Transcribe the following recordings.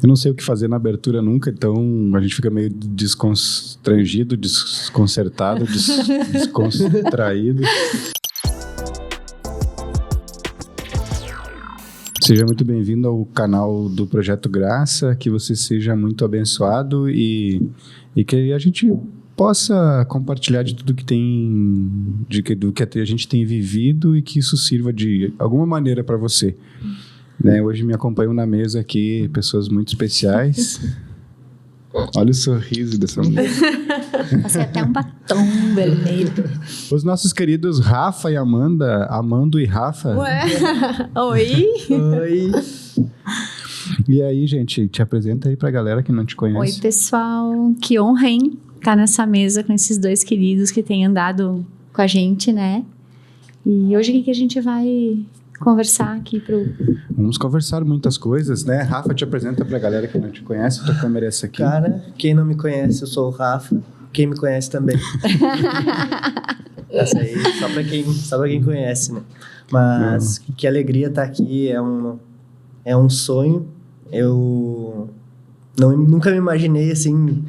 Eu não sei o que fazer na abertura nunca, então a gente fica meio desconstrangido, desconcertado, descontraído. Seja muito bem-vindo ao canal do Projeto Graça, que você seja muito abençoado e que a gente possa compartilhar de tudo que do que a gente tem vivido e que isso sirva de alguma maneira para você. Né? Hoje me acompanham na mesa aqui pessoas muito especiais. Olha o sorriso dessa mulher. Passei até um batom vermelho. Os nossos queridos Rafa e Amanda, Amando e Rafa. Ué, oi. Oi. E aí, gente, te apresenta aí pra galera que não te conhece. Oi, pessoal. Que honra, hein? Estar nessa mesa com esses dois queridos que têm andado com a gente, né? E hoje o que a gente vai conversar aqui Vamos conversar muitas coisas, né? Rafa, te apresenta pra galera que não te conhece. Tua câmera é essa aqui. Cara, quem não me conhece, eu sou o Rafa. Quem me conhece também. Essa aí, só pra quem conhece, né? Mas que alegria estar aqui. É um sonho. Eu nunca me imaginei, assim,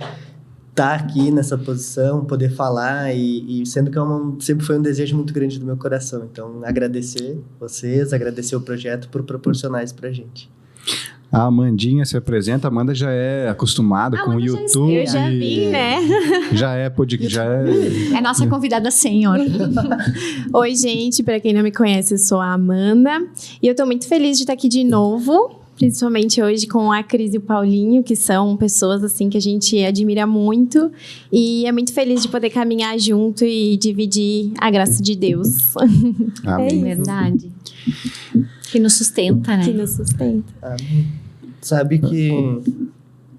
estar aqui nessa posição, poder falar, e sendo que sempre foi um desejo muito grande do meu coração. Então, agradecer vocês, agradecer o projeto por proporcionar isso pra gente. A Amandinha se apresenta. A Amanda já é acostumada com o YouTube. Eu já vi, né? Já é É nossa convidada sênior. Oi, gente. Pra quem não me conhece, eu sou a Amanda. E eu tô muito feliz de estar aqui de novo. Principalmente hoje com a Cris e o Paulinho, que são pessoas assim que a gente admira muito. E é muito feliz de poder caminhar junto e dividir a graça de Deus. Amém. É verdade. Que nos sustenta, né? Que nos sustenta. Sabe que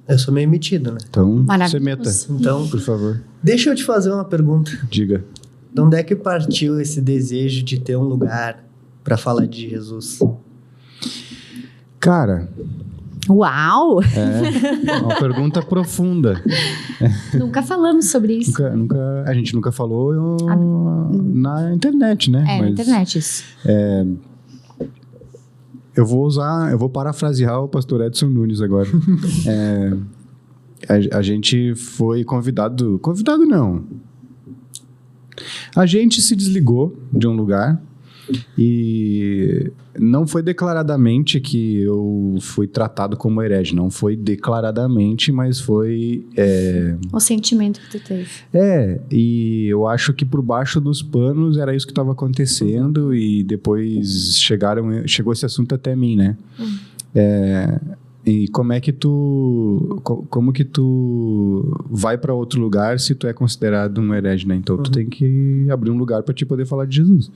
eu sou meio metido, né? Então, Maravilhoso. você meta. Então, Por favor, deixa eu te fazer uma pergunta. diga. De onde é que partiu esse desejo de ter um lugar para falar de Jesus? Cara, Uau! é uma pergunta profunda. Nunca falamos sobre isso. A gente nunca falou na internet, né? Na internet isso. Eu vou parafrasear o pastor Edson Nunes agora. A gente foi convidado não. A gente se desligou de um lugar e não foi declaradamente que eu fui tratado como herege. Não foi declaradamente, mas foi... O sentimento que tu teve. E eu acho que por baixo dos panos era isso que estava acontecendo e depois chegou esse assunto até mim, né? E como que tu vai para outro lugar se tu é considerado um herege, né? Então tu tem que abrir um lugar para te poder falar de Jesus.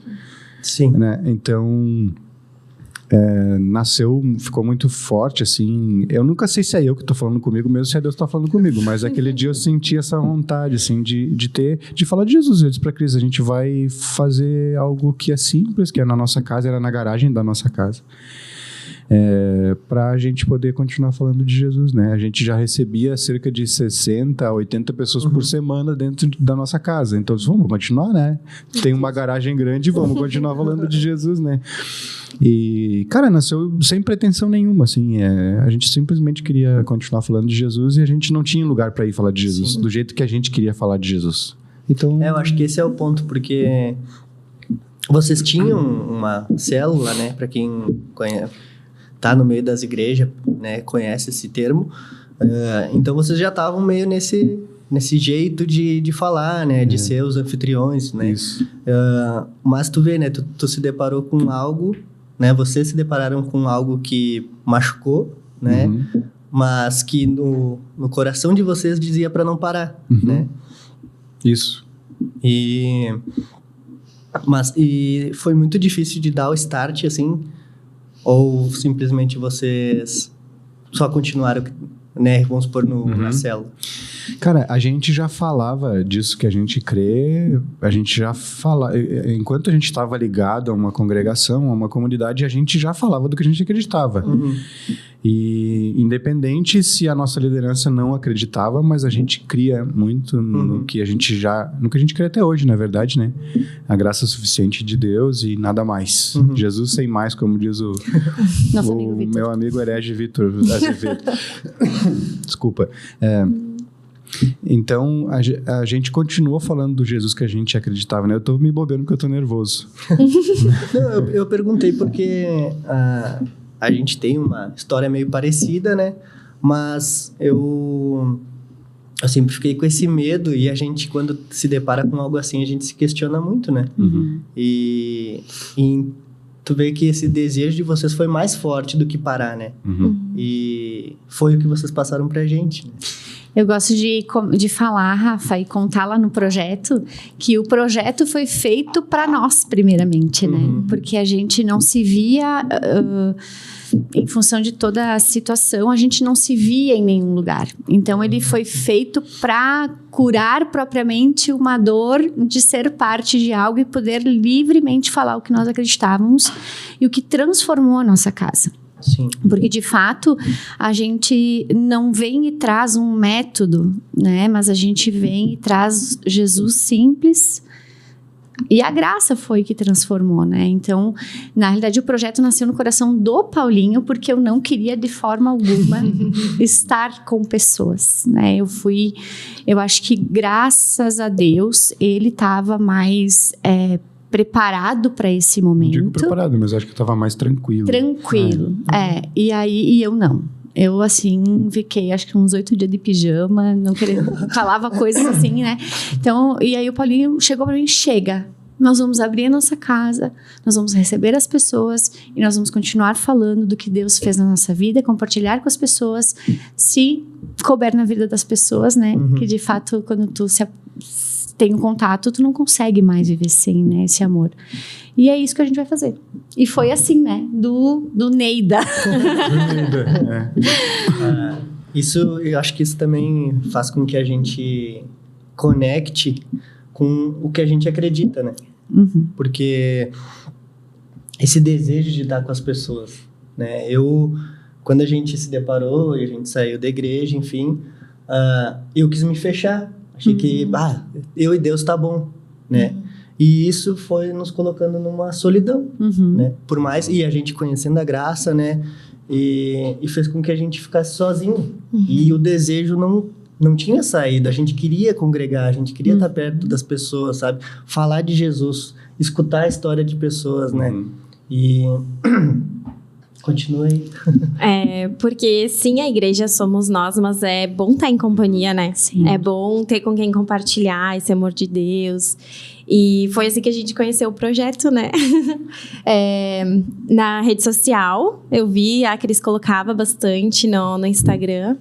Sim. Né? Então ficou muito forte, assim. Eu nunca sei se é eu que tô falando comigo mesmo, se é Deus que tá falando comigo, mas aquele dia eu senti essa vontade, assim, de falar de Jesus. Eu disse pra Cris, a gente vai fazer algo que é simples, que é na nossa casa, era na garagem da nossa casa. Para a gente poder continuar falando de Jesus, né? A gente já recebia cerca de 60 a 80 pessoas por semana dentro da nossa casa. Então, vamos continuar, né? Tem uma garagem grande, vamos continuar falando de Jesus, né? E, cara, nasceu sem pretensão nenhuma, assim. A gente simplesmente queria continuar falando de Jesus e a gente não tinha lugar para ir falar de Jesus, do jeito que a gente queria falar de Jesus. Então... eu acho que esse é o ponto, porque vocês tinham uma célula, né? Para quem tá no meio das igrejas, né, conhece esse termo, então vocês já estavam meio nesse jeito de falar, né, de ser os anfitriões, né, Isso. mas tu vê, né, tu se deparou com algo, né, vocês se depararam com algo que machucou, né, mas que no coração de vocês dizia para não parar, né. Isso. E foi muito difícil de dar o start, assim, ou simplesmente vocês só continuaram, né, vamos supor, na célula? Cara, a gente já falava disso que a gente crê, a gente já fala, enquanto a gente estava ligado a uma congregação, a uma comunidade, a gente já falava do que a gente acreditava. E independente se a nossa liderança não acreditava, mas a gente cria muito no que a gente crê até hoje, na verdade, né? A graça suficiente de Deus e nada mais. Jesus sem mais, como diz o meu amigo herege Vitor Azevedo. Desculpa. Então, a gente continua falando do Jesus que a gente acreditava, né? Eu tô me bobando porque eu tô nervoso. Não, eu perguntei porque a gente tem uma história meio parecida, né? Mas eu sempre fiquei com esse medo e a gente, quando se depara com algo assim, a gente se questiona muito, né? E tu vê que esse desejo de vocês foi mais forte do que parar, né? E foi o que vocês passaram pra gente, né? Eu gosto de falar, Rafa, e contar lá no projeto, que o projeto foi feito para nós, primeiramente, né? Porque a gente não se via, em função de toda a situação, a gente não se via em nenhum lugar. Então, ele foi feito para curar propriamente uma dor de ser parte de algo e poder livremente falar o que nós acreditávamos e o que transformou a nossa casa. Sim. Porque, de fato, a gente não vem e traz um método, né? Mas a gente vem e traz Jesus simples. E a graça foi que transformou, né? Então, na realidade, o projeto nasceu no coração do Paulinho, porque eu não queria, de forma alguma, estar com pessoas, né? Eu acho que, graças a Deus, ele estava mais... preparado para esse momento. Não digo preparado, mas acho que eu estava mais tranquilo. Tranquilo, E eu não. Eu, assim, fiquei, acho que uns 8 dias de pijama, não querendo... falava coisas assim, né? Então, e aí o Paulinho chegou para mim, chega, nós vamos abrir a nossa casa, nós vamos receber as pessoas e nós vamos continuar falando do que Deus fez na nossa vida, compartilhar com as pessoas, se couber na vida das pessoas, né? Que, de fato, quando tu tem um contato, tu não consegue mais viver sem, né, esse amor. E é isso que a gente vai fazer. E foi assim, né, do Neida. Eu acho que isso também faz com que a gente conecte com o que a gente acredita, né? Porque esse desejo de estar com as pessoas, né? Quando a gente se deparou e a gente saiu da igreja, enfim, eu quis me fechar. Achei que, eu e Deus tá bom, né? E isso foi nos colocando numa solidão, né? Por mais, e a gente conhecendo a graça, né? E fez com que a gente ficasse sozinho. E o desejo não tinha saído. A gente queria congregar, a gente queria estar perto das pessoas, sabe? Falar de Jesus, escutar a história de pessoas, né? E... Continua aí. Porque sim, a igreja somos nós, mas é bom estar em companhia, né? Sim. É bom ter com quem compartilhar esse amor de Deus. E foi assim que a gente conheceu o projeto, né? Na rede social, eu vi, a Cris colocava bastante no Instagram.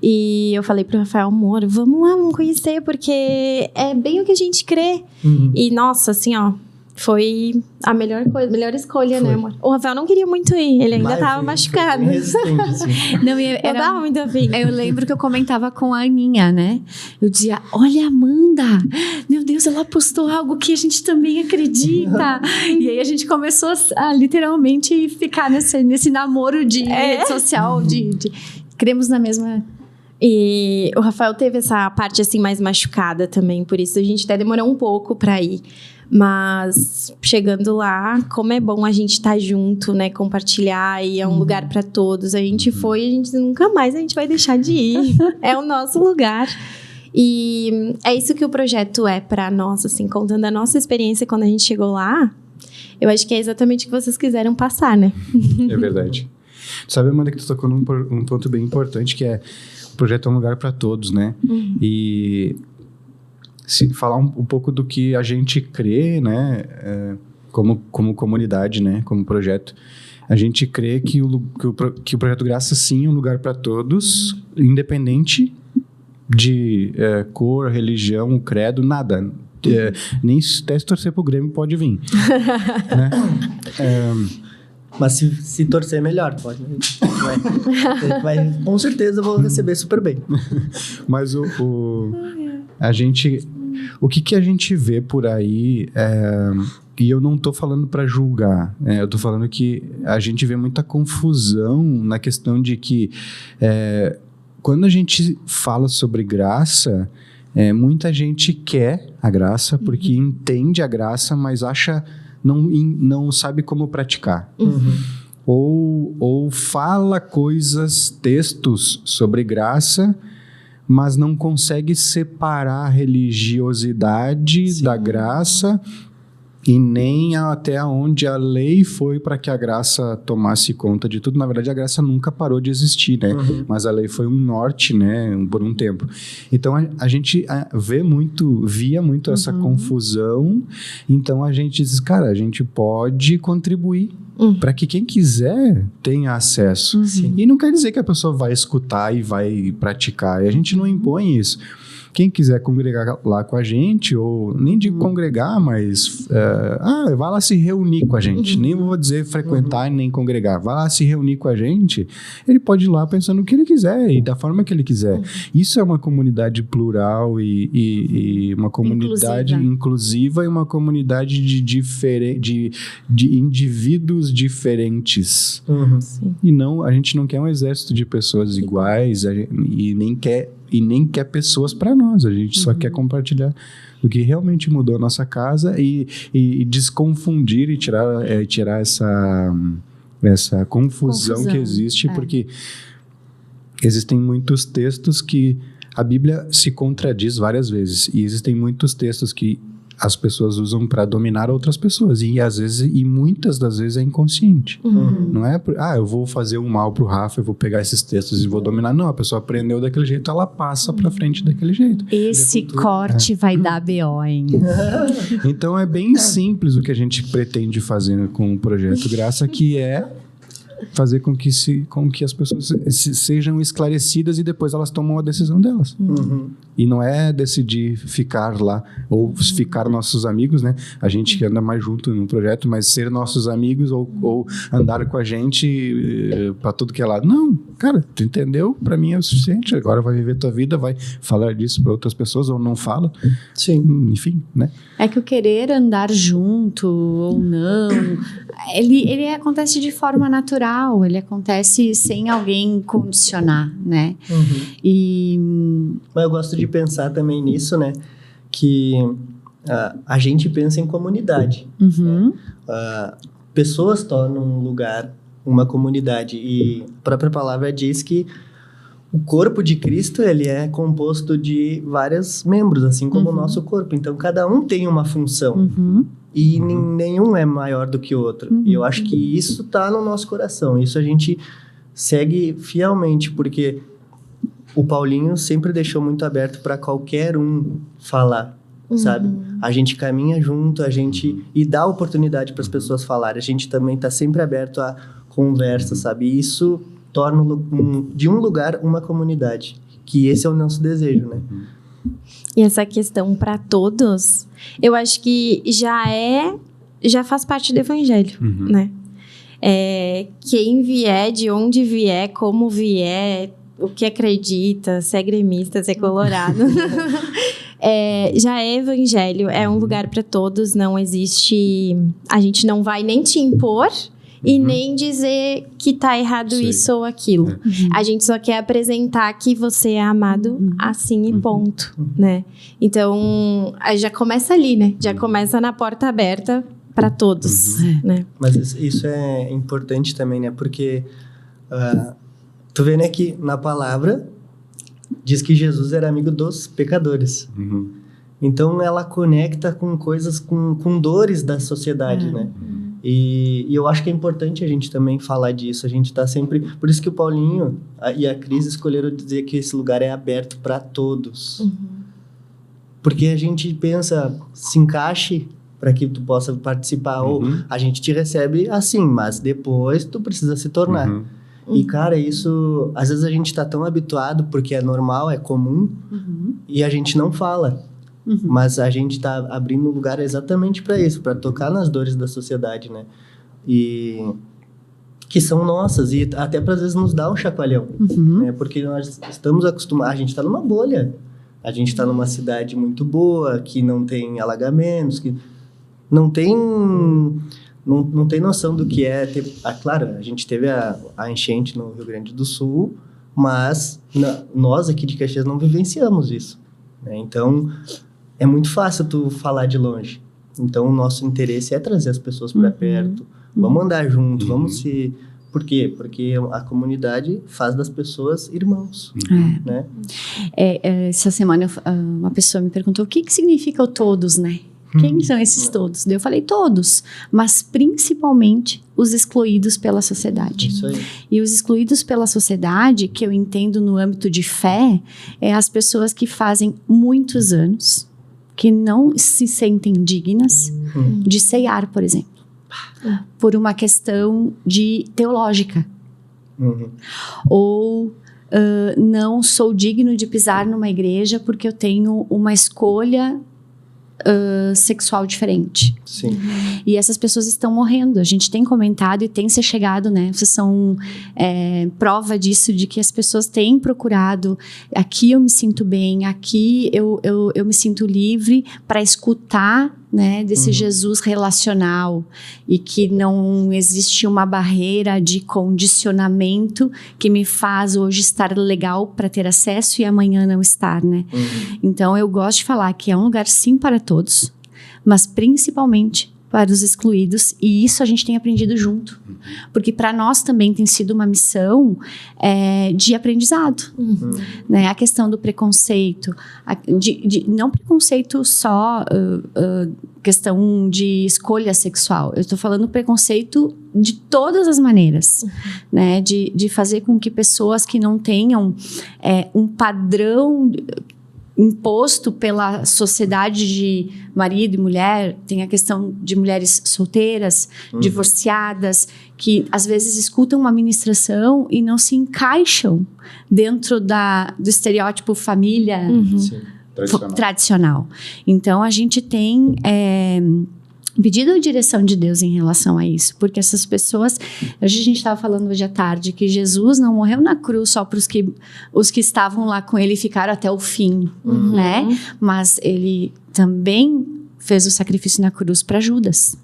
E eu falei pro Rafael, amor, vamos lá, vamos conhecer, porque é bem o que a gente crê. E, nossa, assim, ó, foi a melhor escolha, né, amor? O Rafael não queria muito ir, ele ainda tava machucado. Bem resistente, assim. Não, Não dava muito afim. Eu lembro que eu comentava com a Aninha, né? Eu dizia, olha a Amanda, meu Deus, ela postou algo que a gente também acredita. E aí a gente começou a literalmente ficar nesse namoro de rede social, de cremos na mesma... E o Rafael teve essa parte, assim, mais machucada também, por isso a gente até demorou um pouco pra ir. Mas chegando lá, como é bom a gente estar junto, né? Compartilhar, e é um lugar para todos. A gente foi e a gente nunca mais a gente vai deixar de ir. É o nosso lugar. E é isso que o projeto é para nós, assim, contando a nossa experiência quando a gente chegou lá. Eu acho que é exatamente o que vocês quiseram passar, né? É verdade. Sabe, Amanda, que tu tocou num ponto bem importante, que é o projeto é um lugar para todos, né? E... falar um pouco do que a gente crê, né, como comunidade, né, como projeto. A gente crê que o Projeto Graça, sim, é um lugar para todos, independente de cor, religião, credo, nada. Nem até se torcer pro Grêmio pode vir. Né? Mas se torcer melhor, pode. Com certeza eu vou receber super bem. Mas o que a gente vê por aí, e eu não estou falando para julgar, eu estou falando que a gente vê muita confusão na questão de que quando a gente fala sobre graça, muita gente quer a graça porque entende a graça, mas não sabe como praticar. Ou fala textos sobre graça, mas não consegue separar a religiosidade da graça e nem até onde a lei foi para que a graça tomasse conta de tudo. Na verdade, a graça nunca parou de existir, né? Mas a lei foi um norte, né? Por um tempo. Então, a gente via muito essa confusão. Então, a gente diz, cara, a gente pode contribuir para que quem quiser tenha acesso. E não quer dizer que a pessoa vai escutar e vai praticar. E a gente não impõe isso. Quem quiser congregar lá com a gente, ou nem de congregar, mas vai lá se reunir com a gente. Nem vou dizer frequentar nem congregar. Vai lá se reunir com a gente. Ele pode ir lá pensando o que ele quiser e da forma que ele quiser. Isso é uma comunidade plural e uma comunidade inclusiva e uma comunidade de indivíduos diferentes. E a gente não quer um exército de pessoas iguais e nem quer pessoas para nós. A gente só quer compartilhar o que realmente mudou a nossa casa e desconfundir e tirar essa confusão que existe, porque existem muitos textos que a Bíblia se contradiz várias vezes, e existem muitos textos que as pessoas usam para dominar outras pessoas, e muitas das vezes é inconsciente. Não é, eu vou fazer um mal pro Rafa, eu vou pegar esses textos e vou dominar. Não, a pessoa aprendeu daquele jeito, ela passa pra frente daquele jeito. Esse corte vai dar BO, hein? Então é bem simples o que a gente pretende fazer com o Projeto Graça, que é fazer com que as pessoas sejam esclarecidas e depois elas tomam a decisão delas. E não é decidir ficar lá ou ficar nossos amigos, né? A gente que anda mais junto no projeto, mas ser nossos amigos ou andar com a gente para tudo que é lado. Não, cara, tu entendeu? Para mim é o suficiente. Agora vai viver tua vida, vai falar disso para outras pessoas ou não fala. Sim. Enfim, né? É que o querer andar junto ou não, ele acontece de forma natural. Ele acontece sem alguém condicionar, né? Mas eu gosto de pensar também nisso, né? Que a gente pensa em comunidade. Né? Pessoas tornam um lugar uma comunidade. E a própria palavra diz que o corpo de Cristo, ele é composto de vários membros, assim como o nosso corpo. Então, cada um tem uma função. E nenhum é maior do que o outro. E eu acho que isso está no nosso coração. Isso a gente segue fielmente, porque o Paulinho sempre deixou muito aberto para qualquer um falar, sabe? A gente caminha junto, e dá oportunidade para as pessoas falarem. A gente também está sempre aberto a conversa, sabe? E isso torna de um lugar uma comunidade. Que esse é o nosso desejo, né? E essa questão para todos, eu acho que já faz parte do evangelho, né? Quem vier, de onde vier, como vier, o que acredita, se é gremista, se é colorado, já é evangelho, é um lugar para todos, não existe... A gente não vai nem te impor e nem dizer que tá errado isso ou aquilo. A gente só quer apresentar que você é amado assim e ponto, né? Então, já começa ali, né? Já começa na porta aberta para todos, né? Mas isso é importante também, né? Porque tu vê, né, que na palavra diz que Jesus era amigo dos pecadores. Então, ela conecta com coisas, com dores da sociedade, né? E eu acho que é importante a gente também falar disso. A gente tá sempre... Por isso que o Paulinho e a Cris escolheram dizer que esse lugar é aberto para todos. Porque a gente pensa, se encaixe para que tu possa participar. Ou a gente te recebe assim, mas depois tu precisa se tornar. E, cara, isso... Às vezes a gente tá tão habituado, porque é normal, é comum, e a gente não fala. Mas a gente está abrindo um lugar exatamente para isso, para tocar nas dores da sociedade, né? E que são nossas e até para às vezes nos dá um chacoalhão, né? Porque nós estamos acostumados, a gente está numa bolha, a gente está numa cidade muito boa, que não tem alagamentos, que não tem noção do que é ter... claro, a gente teve a enchente no Rio Grande do Sul, mas nós aqui de Caxias não vivenciamos isso, né? Então, é muito fácil tu falar de longe. Então, o nosso interesse é trazer as pessoas para perto. Vamos andar junto, vamos se... Por quê? Porque a comunidade faz das pessoas irmãos, né? Essa semana, uma pessoa me perguntou o que significa o todos, né? Quem são esses todos? Eu falei todos, mas principalmente os excluídos pela sociedade. Isso aí. E os excluídos pela sociedade, que eu entendo no âmbito de fé, é as pessoas que fazem muitos anos, que não se sentem dignas de ceiar, por exemplo, por uma questão teológica. Ou não sou digno de pisar numa igreja porque eu tenho uma escolha sexual diferente. Sim. E essas pessoas estão morrendo. A gente tem comentado e tem se chegado, né? Vocês são prova disso, de que as pessoas têm procurado. Aqui eu me sinto bem, aqui eu me sinto livre para escutar, né, desse Jesus relacional, e que não existe uma barreira de condicionamento que me faz hoje estar legal para ter acesso e amanhã não estar, né? Então eu gosto de falar que é um lugar sim para todos, mas principalmente para os excluídos, e isso a gente tem aprendido junto, porque para nós também tem sido uma missão de aprendizado, né? A questão do preconceito, não preconceito só questão de escolha sexual, eu estou falando preconceito de todas as maneiras, né? De fazer com que pessoas que não tenham um padrão imposto pela sociedade de marido e mulher, tem a questão de mulheres solteiras, divorciadas, que às vezes escutam uma ministração e não se encaixam dentro do estereótipo família tradicional. Então, a gente tem pedido a direção de Deus em relação a isso, porque essas pessoas, hoje a gente estava falando hoje à tarde, que Jesus não morreu na cruz só para os que estavam lá com ele e ficaram até o fim, né? Mas ele também fez o sacrifício na cruz para Judas,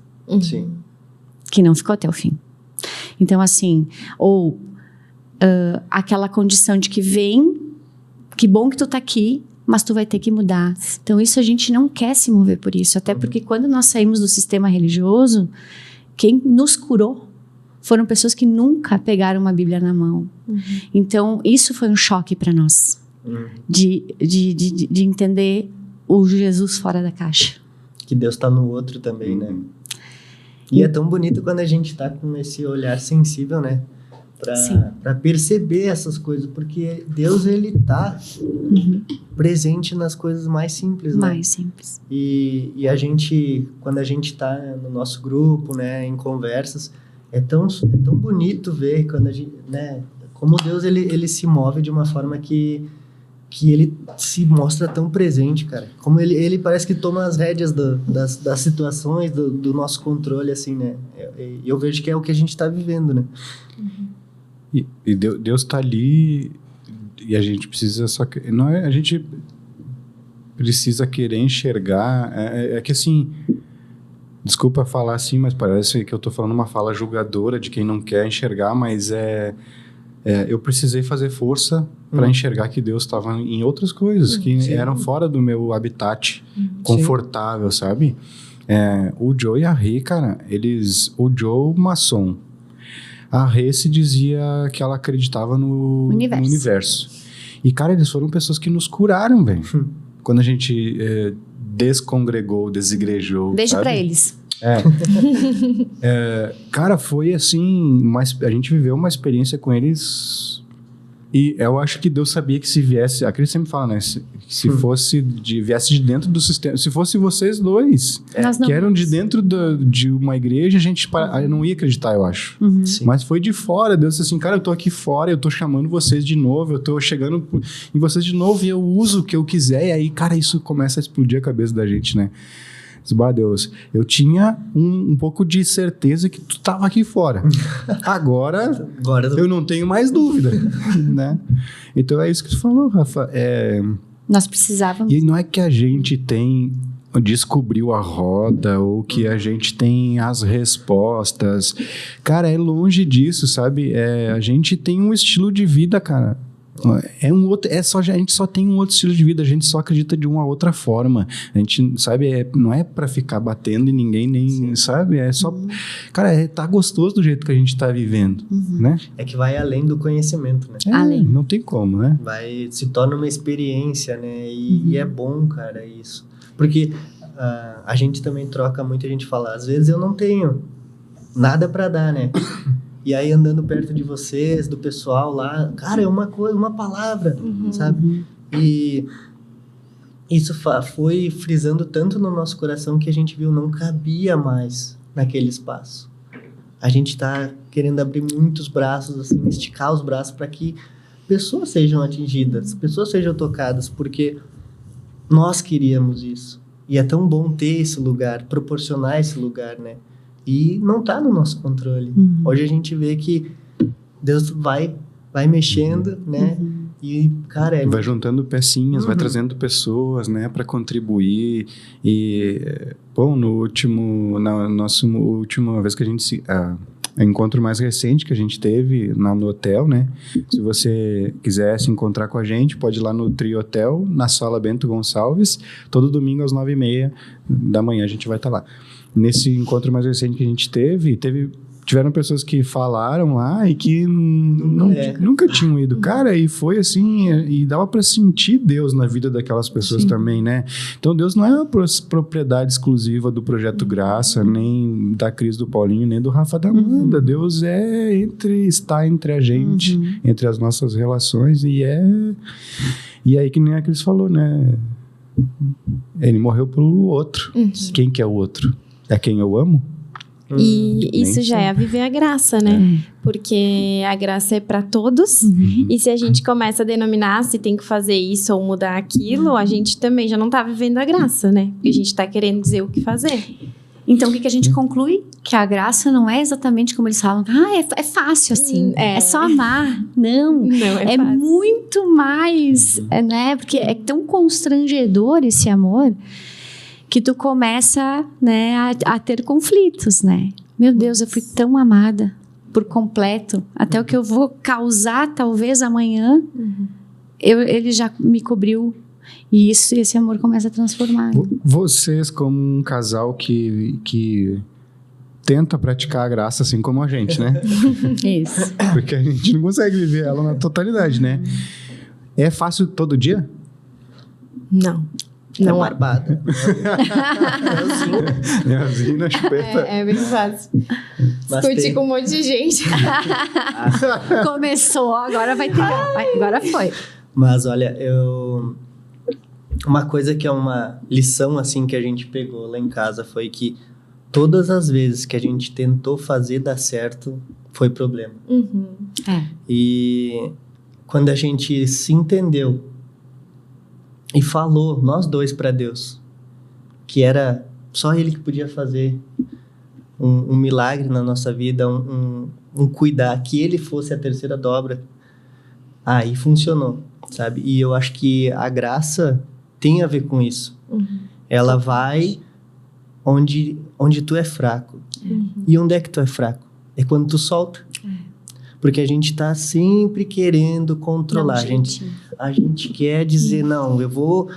que não ficou até o fim. Então, assim, aquela condição de que que bom que tu tá aqui, mas tu vai ter que mudar. Então, isso a gente não quer se mover por isso. Até porque quando nós saímos do sistema religioso, quem nos curou foram pessoas que nunca pegaram uma Bíblia na mão. Então, isso foi um choque para nós. De entender o Jesus fora da caixa. Que Deus está no outro também, né? E é tão bonito quando a gente tá com esse olhar sensível, né? Para perceber essas coisas, porque Deus, ele tá presente nas coisas mais simples, né? Mais simples. E a gente, quando a gente tá no nosso grupo, né, em conversas, é tão bonito ver quando a gente, né, como Deus, ele se move de uma forma que ele se mostra tão presente, cara. Como ele parece que toma as rédeas das situações, do nosso controle, assim, né? Eu vejo que é o que a gente tá vivendo, né? E Deus está ali, e a gente precisa a gente precisa querer enxergar. É que assim, desculpa falar assim, mas parece que eu estou falando uma fala julgadora de quem não quer enxergar, mas eu precisei fazer força para enxergar que Deus estava em outras coisas que eram fora do meu habitat confortável, sabe? O Joe e a Rê, cara, o Joe maçom. A Rê se dizia que ela acreditava no universo. E, cara, eles foram pessoas que nos curaram, velho. Quando a gente descongregou, desigrejou. Beijo pra eles. Cara, foi assim, a gente viveu uma experiência com eles, e eu acho que Deus sabia que se viesse, a Cris sempre fala, né, se viesse de dentro do sistema, se fosse vocês dois, que eram de dentro de uma igreja, eu não ia acreditar, eu acho. Mas foi de fora, Deus disse assim, cara, eu tô aqui fora, eu tô chamando vocês de novo, eu tô chegando em vocês de novo, e eu uso o que eu quiser, e aí, cara, isso começa a explodir a cabeça da gente, né? Disse, bah, Deus, eu tinha um pouco de certeza que tu estava aqui fora. Agora eu não tenho mais dúvida, né? Então é isso que tu falou, Rafa. Nós precisávamos. E não é que a gente descobriu a roda ou que a gente tem as respostas. Cara, é longe disso, sabe? A gente tem um estilo de vida, cara. A gente só tem um outro estilo de vida, a gente só acredita de uma outra forma. A gente, sabe, não é pra ficar batendo em ninguém, nem, sim, sabe? É só, cara, tá gostoso do jeito que a gente tá vivendo, né? É que vai além do conhecimento, né? Além. Não tem como, né? Se torna uma experiência, né? E é bom, cara, isso. Porque a gente também troca muito, a gente fala, às vezes eu não tenho nada pra dar, né? E aí, andando perto de vocês, do pessoal lá, cara, é uma coisa, uma palavra, sabe? E isso foi frisando tanto no nosso coração que a gente viu, não cabia mais naquele espaço. A gente tá querendo abrir muitos braços, assim, esticar os braços para que pessoas sejam atingidas, pessoas sejam tocadas, porque nós queríamos isso. E é tão bom ter esse lugar, proporcionar esse lugar, né? E não está no nosso controle. Hoje a gente vê que Deus vai mexendo, né? E, cara, vai juntando pecinhas, vai trazendo pessoas, né, para contribuir. E, bom, na nossa última vez que a gente encontro mais recente que a gente teve no hotel, né? Se você quiser se encontrar com a gente, pode ir lá no Tri Hotel, na Sala Bento Gonçalves, todo domingo às 9h30 da manhã a gente vai estar lá. Nesse encontro mais recente que a gente tiveram pessoas que falaram lá e que nunca tinham ido. Cara, e foi assim, e dava para sentir Deus na vida daquelas pessoas, sim, também, né? Então, Deus não é uma propriedade exclusiva do Projeto Graça, nem da Cris, do Paulinho, nem do Rafa, da Amanda. Deus está entre a gente, entre as nossas relações, e aí que nem a Cris falou, né? Ele morreu pelo outro. Quem que é o outro? É quem eu amo? E isso já é a viver a graça, né? Porque a graça é para todos. E se a gente começa a denominar se tem que fazer isso ou mudar aquilo, a gente também já não tá vivendo a graça, né? Porque a gente tá querendo dizer o que fazer. Então, o que a gente conclui? Que a graça não é exatamente como eles falam. É fácil assim. É só amar. Não é fácil. Muito mais, né? Porque é tão constrangedor esse amor que tu começa, né, a ter conflitos, né? Meu Deus, eu fui tão amada por completo. Até o que eu vou causar, talvez, amanhã, ele já me cobriu. E esse amor começa a transformar. Vocês, como um casal que tenta praticar a graça assim como a gente, né? Isso. Porque a gente não consegue viver ela na totalidade, né? É fácil todo dia? Não. Não é barbada. Leozinho na chupeta. É bem fácil. Discutir com um monte de gente. Começou, agora vai ter. Agora foi. Mas olha, uma coisa que é uma lição assim que a gente pegou lá em casa foi que todas as vezes que a gente tentou fazer dar certo, foi problema. E quando a gente se entendeu e falou, nós dois, para Deus, que era só Ele que podia fazer um milagre na nossa vida, um cuidar, que Ele fosse a terceira dobra, aí funcionou, sabe? E eu acho que a graça tem a ver com isso. Ela vai onde tu é fraco. E onde é que tu é fraco? É quando tu solta. Porque a gente tá sempre querendo controlar. A gente quer dizer, não, eu vou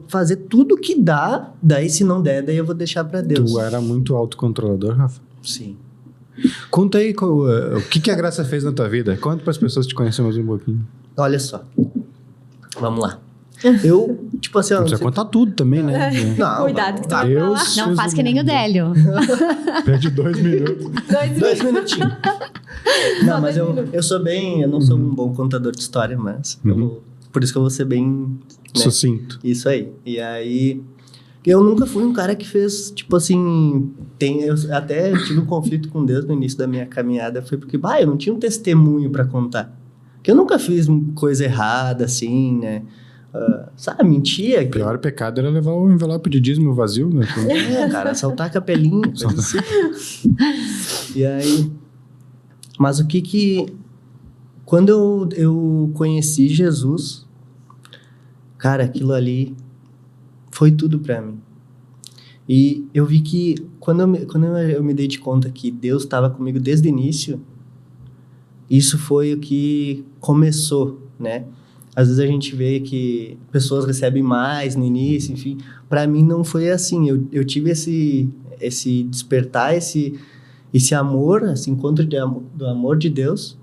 fazer tudo que dá, daí se não der, daí eu vou deixar para Deus. Tu era muito autocontrolador, Rafa? Sim. Conta aí o que a graça fez na tua vida. Conta para as pessoas te conhecerem mais um pouquinho. Olha só. Vamos lá. Eu, tipo assim... Não precisa contar tudo também, né? Não, cuidado que tu vai Deus, não faz que nem o Délio. Perde 2 minutos. 2 minutinhos. Não, mas eu sou bem... Eu não sou um bom contador de história, mas... por isso que eu vou ser bem... Né? Sucinto. Isso aí. E aí... Eu nunca fui um cara que fez, tipo assim... Eu até tive um conflito com Deus no início da minha caminhada. Foi porque, eu não tinha um testemunho pra contar. Que eu nunca fiz coisa errada, assim, né? sabe, mentia. O pior pecado era levar o envelope de dízimo vazio, né? Cara, assaltar a capelinha. Coisa assim. E aí... Mas o que... Quando eu conheci Jesus, cara, aquilo ali foi tudo pra mim. E eu vi que quando eu me dei de conta que Deus estava comigo desde o início, isso foi o que começou, né? Às vezes a gente vê que pessoas recebem mais no início, enfim. Para mim não foi assim. Eu tive esse despertar, esse amor, esse encontro do amor de Deus.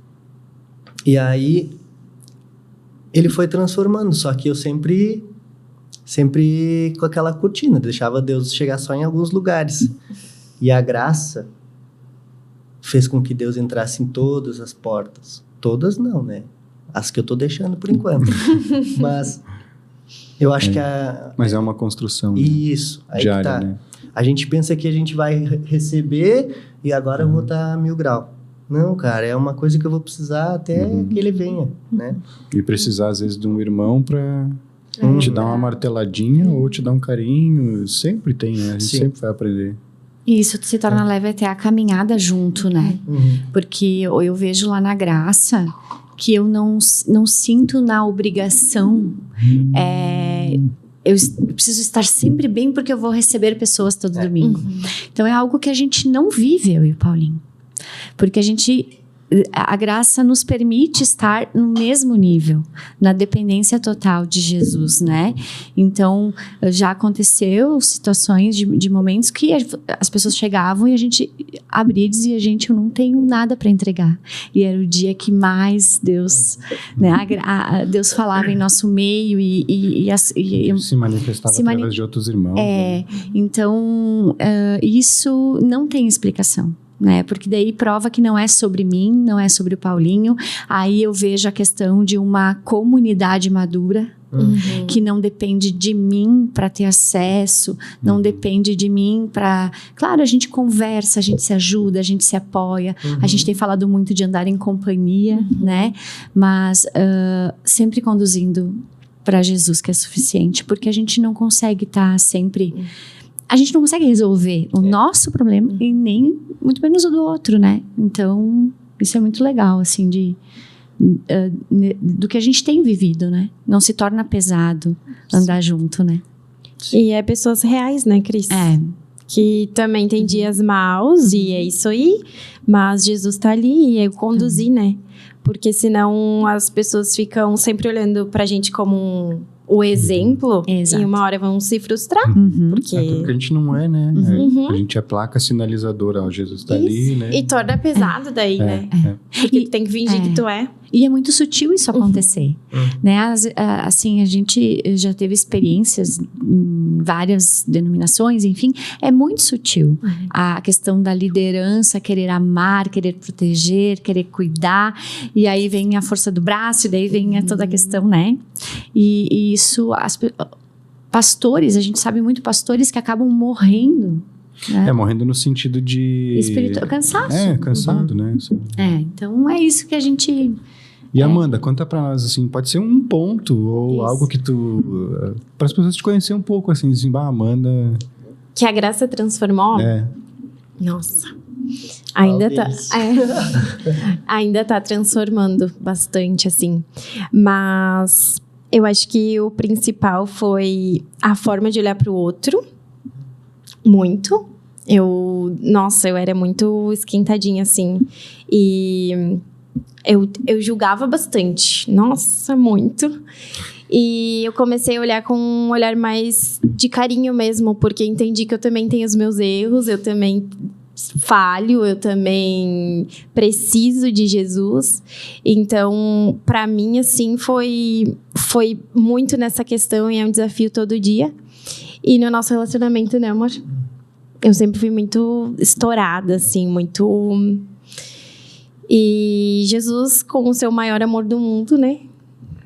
E aí ele foi transformando. Só que eu sempre com aquela cortina, deixava Deus chegar só em alguns lugares. E a graça fez com que Deus entrasse em todas as portas. Todas não, né? As que eu tô deixando por enquanto. Mas eu acho que Mas é uma construção. Né? Isso. Aí diária, que tá. né? A gente pensa que a gente vai receber e agora eu vou estar 1000 graus. Não, cara, é uma coisa que eu vou precisar até que ele venha, né? E precisar, às vezes, de um irmão pra te dar uma marteladinha ou te dar um carinho. Sempre tem, né? A gente sempre vai aprender. E isso se torna leve até a caminhada junto, né? Porque eu vejo lá na graça que eu não sinto na obrigação. Eu preciso estar sempre bem porque eu vou receber pessoas todo domingo. Então é algo que a gente não vive, eu e o Paulinho. Porque a graça nos permite estar no mesmo nível, na dependência total de Jesus, né? Então, já aconteceu situações de momentos que as pessoas chegavam e a gente abria e dizia, gente, eu não tenho nada para entregar. E era o dia que mais Deus, né? Deus falava em nosso meio e se manifestava através de outros irmãos. Né? Então, isso não tem explicação. Né? Porque daí prova que não é sobre mim, não é sobre o Paulinho. Aí eu vejo a questão de uma comunidade madura, que não depende de mim para ter acesso, não depende de mim para... Claro, a gente conversa, a gente se ajuda, a gente se apoia, a gente tem falado muito de andar em companhia, né? Mas sempre conduzindo para Jesus, que é suficiente, porque a gente não consegue estar sempre... A gente não consegue resolver o nosso problema e nem muito menos o do outro, né? Então, isso é muito legal, assim, do que a gente tem vivido, né? Não se torna pesado andar junto, né? E é pessoas reais, né, Cris? Que também tem dias maus e é isso aí, mas Jesus tá ali e eu conduzi, né? Porque senão as pessoas ficam sempre olhando pra gente como o exemplo, Exato. E uma hora vão se frustrar. Porque... porque a gente não é, né? A gente é placa sinalizadora, ó, Jesus tá ali, né? E torna pesado daí, né? Porque tu tem que fingir que tu é. E é muito sutil isso acontecer, né? Assim, a gente já teve experiências em várias denominações, enfim, é muito sutil. A questão da liderança, querer amar, querer proteger, querer cuidar, e aí vem a força do braço, e daí vem toda a questão, né? E isso, pastores, a gente sabe muito pastores que acabam morrendo, né? Morrendo no sentido de... cansaço. Cansado, né? Então é isso que a gente... E Amanda, conta pra nós, assim, pode ser um ponto ou algo que para as pessoas te conhecer um pouco, assim, Amanda... Que a graça transformou? Nossa. Ainda tá transformando bastante, assim. Mas eu acho que o principal foi a forma de olhar pro outro. Muito. Eu era muito esquentadinha, assim. E... Eu julgava bastante. Nossa, muito. E eu comecei a olhar com um olhar mais de carinho mesmo, porque entendi que eu também tenho os meus erros, eu também falho, eu também preciso de Jesus. Então, para mim, assim, foi muito nessa questão e é um desafio todo dia. E no nosso relacionamento, né, amor? Eu sempre fui muito estourada, assim, muito... E Jesus, com o seu maior amor do mundo, né?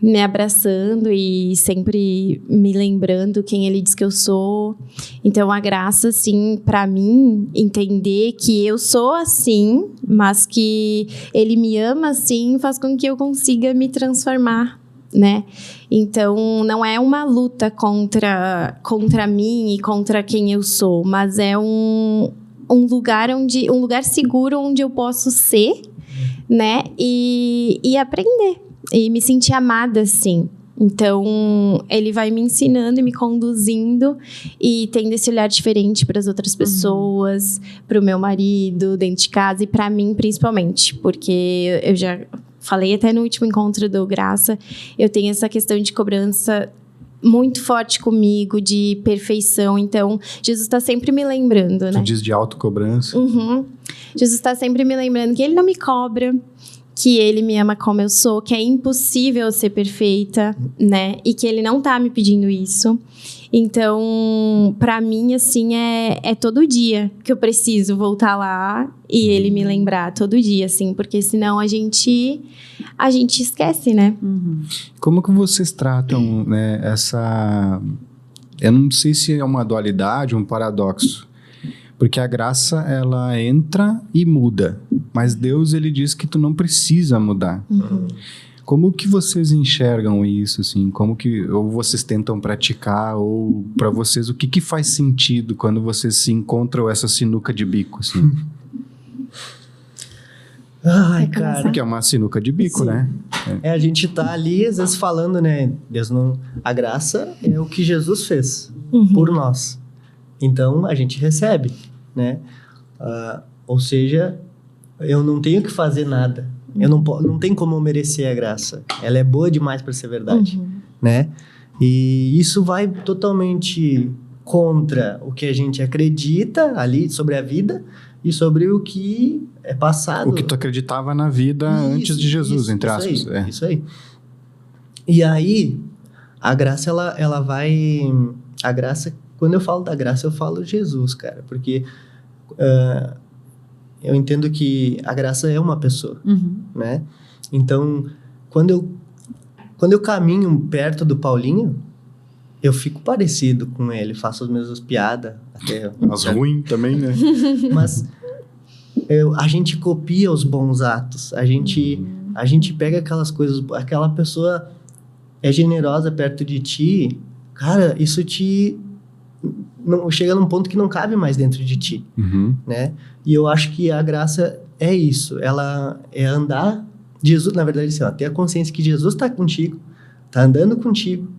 Me abraçando e sempre me lembrando quem Ele diz que eu sou. Então, a graça, assim, para mim, entender que eu sou assim, mas que Ele me ama assim, faz com que eu consiga me transformar né? Então, não é uma luta contra mim e contra quem eu sou, mas é um lugar seguro onde eu posso ser, né? E aprender e me sentir amada, assim. Então, ele vai me ensinando e me conduzindo e tendo esse olhar diferente para as outras pessoas, para o meu marido, dentro de casa e para mim, principalmente. Porque eu já falei até no último encontro do Graça, eu tenho essa questão de cobrança muito forte comigo, de perfeição. Então, Jesus está sempre me lembrando, né? Tu diz de autocobrança. Jesus está sempre me lembrando que ele não me cobra, que ele me ama como eu sou, que é impossível ser perfeita, né? E que ele não tá me pedindo isso. Então, pra mim, assim, é todo dia que eu preciso voltar lá e ele me lembrar todo dia, assim, porque senão a gente esquece, né? Como que vocês tratam, né, essa... Eu não sei se é uma dualidade, um paradoxo. Porque a graça, ela entra e muda. Mas Deus, ele diz que tu não precisa mudar. Como que vocês enxergam isso, assim? Como que... Ou vocês tentam praticar, ou para vocês, o que faz sentido quando vocês se encontram essa sinuca de bico, assim? Ai, cara. Porque é uma sinuca de bico, Sim. né? A gente tá ali, às vezes, falando, né? Deus não... A graça é o que Jesus fez por nós. Então, a gente recebe, né? Ou seja, eu não tenho que fazer nada. Eu não tem como eu merecer a graça. Ela é boa demais para ser verdade, né? E isso vai totalmente contra o que a gente acredita ali sobre a vida e sobre o que é passado. O que tu acreditava na vida antes de Jesus, entre aspas. Isso aí. E aí, a graça, ela vai... A graça, quando eu falo da graça, eu falo Jesus, cara. Porque eu entendo que a graça é uma pessoa, né? Então, quando eu caminho perto do Paulinho, eu fico parecido com ele, faço as mesmas piadas. As ruins também, né? Mas a gente copia os bons atos. A gente pega aquelas coisas... Aquela pessoa é generosa perto de ti. Cara, isso chega num ponto que não cabe mais dentro de ti, né? E eu acho que a graça é isso. Ela é andar... Jesus, na verdade, assim, ter a consciência que Jesus está contigo, está andando contigo,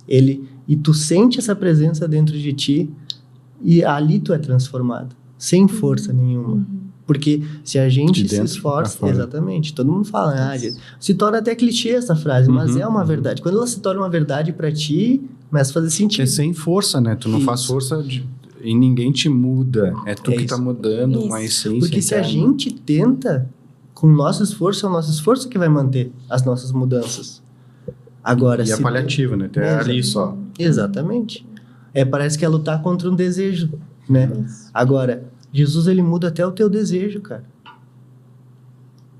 e tu sente essa presença dentro de ti, e ali tu é transformado, sem força nenhuma. Porque se a gente se esforça... Exatamente. Todo mundo fala... se torna até clichê essa frase, mas é uma verdade. Quando ela se torna uma verdade pra ti, começa a fazer sentido. É sem força, né? Tu não faz força e ninguém te muda. É tu que tá mudando uma essência. Porque se a gente tenta, com o nosso esforço, é o nosso esforço que vai manter as nossas mudanças. Agora, e é paliativo, né? É ali só. Exatamente. Parece que é lutar contra um desejo, né? Agora... Jesus, ele muda até o teu desejo, cara.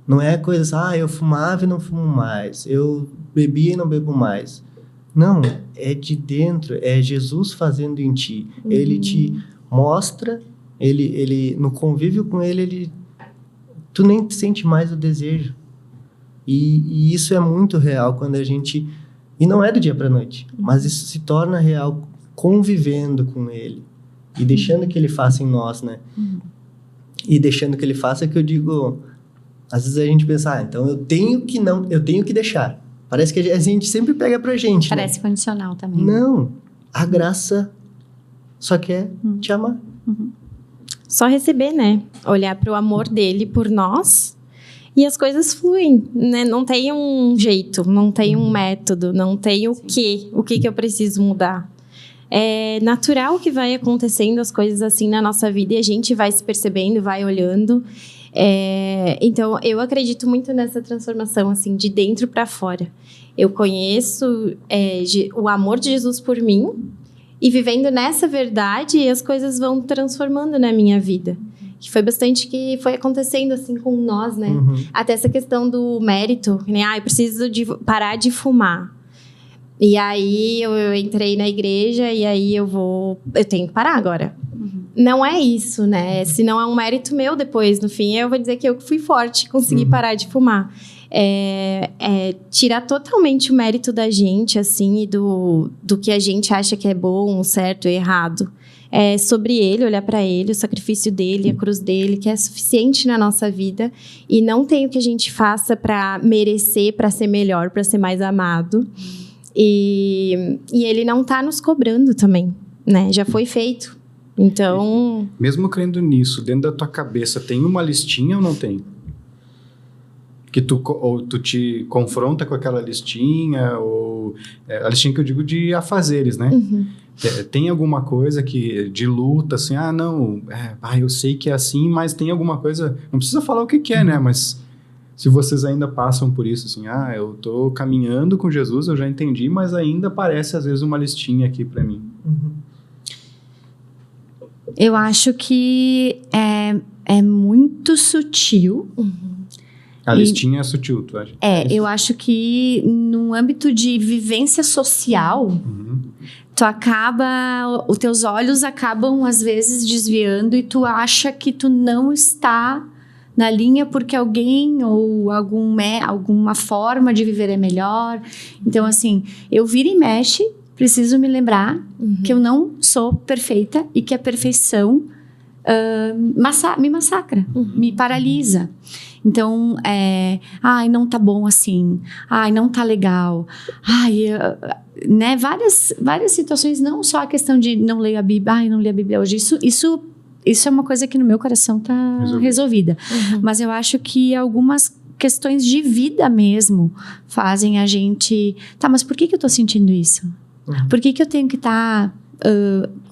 Não é coisa assim, eu fumava e não fumo mais. Eu bebia e não bebo mais. Não, é de dentro. É Jesus fazendo em ti. Ele te mostra, no convívio com ele, tu nem sente mais o desejo. E isso é muito real quando a gente... E não é do dia pra noite. Mas isso se torna real convivendo com ele. E deixando que ele faça em nós, né? E deixando que ele faça, que eu digo... Às vezes a gente pensa, então eu tenho que deixar. Parece que a gente sempre pega pra gente, Parece condicional também. Não. A graça só quer te amar. Só receber, né? Olhar pro amor dele por nós e as coisas fluem, né? Não tem um jeito, não tem um método, não tem o que eu preciso mudar. É natural que vai acontecendo as coisas assim na nossa vida e a gente vai se percebendo, vai olhando. Então, eu acredito muito nessa transformação, assim, de dentro para fora. Eu conheço o amor de Jesus por mim e vivendo nessa verdade, as coisas vão transformando na minha vida. Que foi bastante que foi acontecendo, assim, com nós, né? Até essa questão do mérito, né? Eu preciso parar de fumar. E aí eu entrei na igreja e aí eu tenho que parar agora. Não é isso, né? Se não é um mérito meu depois, no fim, eu vou dizer que eu fui forte, consegui parar de fumar. tirar totalmente o mérito da gente, assim, e do que a gente acha que é bom, certo, errado. É sobre ele, olhar para ele, o sacrifício dele, a cruz dele, que é suficiente na nossa vida. E não tem o que a gente faça para merecer, para ser melhor, para ser mais amado. E ele não tá nos cobrando também, né? Já foi feito. Então... Mesmo crendo nisso, dentro da tua cabeça, tem uma listinha ou não tem? Que tu te confronta com aquela listinha, ou... a listinha que eu digo de afazeres, né? Uhum. Tem alguma coisa de luta, assim, eu sei que é assim, mas tem alguma coisa... Não precisa falar o que é, né? Mas se vocês ainda passam por isso, assim, eu tô caminhando com Jesus, eu já entendi, mas ainda aparece, às vezes, uma listinha aqui pra mim. Uhum. Eu acho que é muito sutil. A listinha é sutil, tu acha? Eu acho que no âmbito de vivência social, os teus olhos acabam, às vezes, desviando e tu acha que tu não está na linha porque alguém ou alguma forma de viver é melhor. Então, assim, eu viro e mexe, preciso me lembrar que eu não sou perfeita e que a perfeição me massacra, me paralisa. Então, não tá bom assim, não tá legal, né? Várias situações, não só a questão de não leio a Bíblia, não leio a Bíblia hoje, isso é uma coisa que no meu coração tá resolvida. Mas eu acho que algumas questões de vida mesmo fazem a gente, mas por que eu tô sentindo isso? Por que eu tenho que estar...